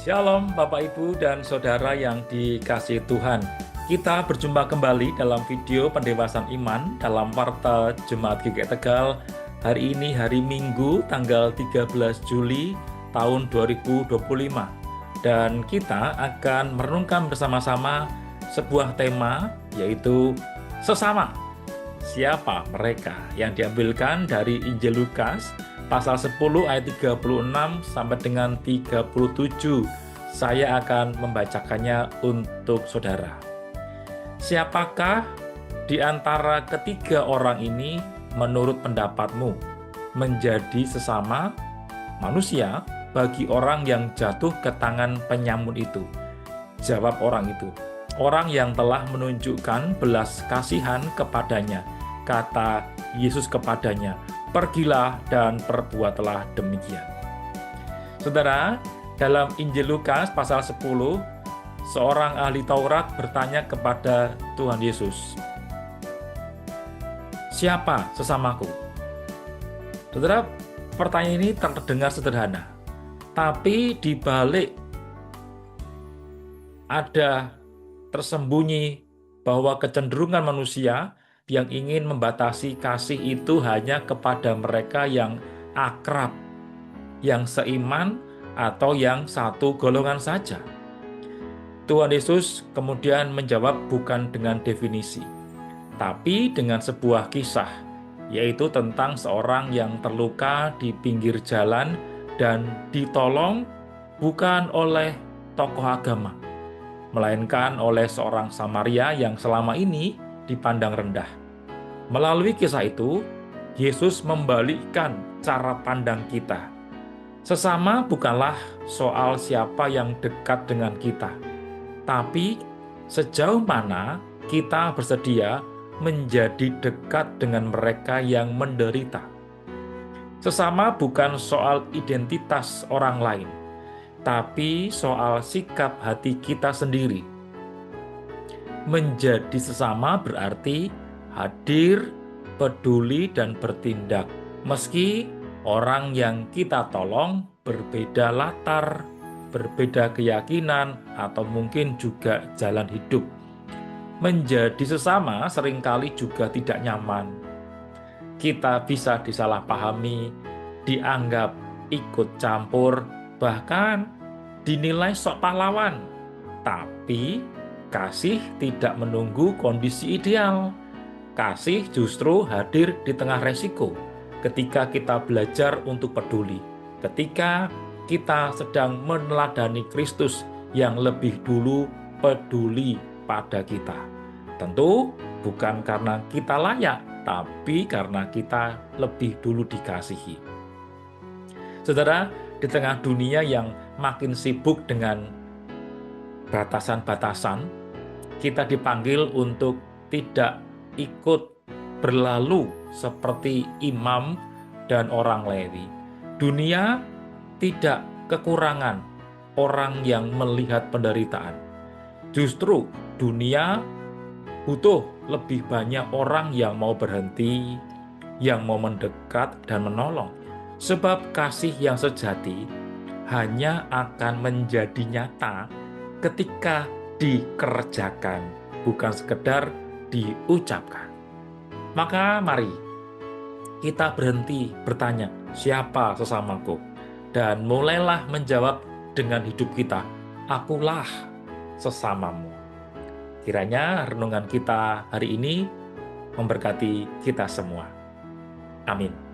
Shalom Bapak Ibu dan Saudara yang dikasihi Tuhan. Kita berjumpa kembali dalam video pendewasaan iman dalam Warta Jemaat GKI Tegal. Hari ini hari Minggu tanggal 13 Juli tahun 2025. Dan kita akan merenungkan bersama-sama sebuah tema yaitu sesama. Siapa mereka yang diambilkan dari Injil Lukas pasal 10 ayat 36 sampai dengan 37. Saya akan membacakannya untuk saudara. Siapakah di antara ketiga orang ini menurut pendapatmu menjadi sesama manusia bagi orang yang jatuh ke tangan penyamun itu? Jawab orang itu, orang yang telah menunjukkan belas kasihan kepadanya. Kata Yesus kepadanya, pergilah dan perbuatlah demikian. Saudara, dalam Injil Lukas pasal 10, seorang ahli Taurat bertanya kepada Tuhan Yesus, siapa sesamaku? Saudara, pertanyaan ini terdengar sederhana, tapi di balik ada tersembunyi bahwa kecenderungan manusia yang ingin membatasi kasih itu hanya kepada mereka yang akrab, yang seiman, atau yang satu golongan saja. Tuhan Yesus kemudian menjawab bukan dengan definisi, tapi dengan sebuah kisah, yaitu tentang seorang yang terluka di pinggir jalan dan ditolong bukan oleh tokoh agama, melainkan oleh seorang Samaria yang selama ini dipandang rendah. Melalui kisah itu, Yesus membalikkan cara pandang kita. Sesama bukanlah soal siapa yang dekat dengan kita, tapi sejauh mana kita bersedia menjadi dekat dengan mereka yang menderita. Sesama bukan soal identitas orang lain, tapi soal sikap hati kita sendiri. Menjadi sesama berarti hadir, peduli, dan bertindak. Meski orang yang kita tolong berbeda latar, berbeda keyakinan, atau mungkin juga jalan hidup. Menjadi sesama seringkali juga tidak nyaman. Kita bisa disalahpahami, dianggap ikut campur, bahkan dinilai sok pahlawan. Tapi kasih tidak menunggu kondisi ideal. Kasih justru hadir di tengah resiko ketika kita belajar untuk peduli. Ketika kita sedang meneladani Kristus yang lebih dulu peduli pada kita. Tentu bukan karena kita layak, tapi karena kita lebih dulu dikasihi. Saudara, di tengah dunia yang makin sibuk dengan batasan-batasan, kita dipanggil untuk tidak ikut berlalu seperti imam dan orang Lewi. Dunia tidak kekurangan orang yang melihat penderitaan. Justru dunia butuh lebih banyak orang yang mau berhenti, yang mau mendekat dan menolong. Sebab kasih yang sejati hanya akan menjadi nyata ketika dikerjakan, bukan sekedar diucapkan. Maka mari kita berhenti bertanya, siapa sesamaku? Dan mulailah menjawab dengan hidup kita, akulah sesamamu. Kiranya renungan kita hari ini memberkati kita semua. Amin.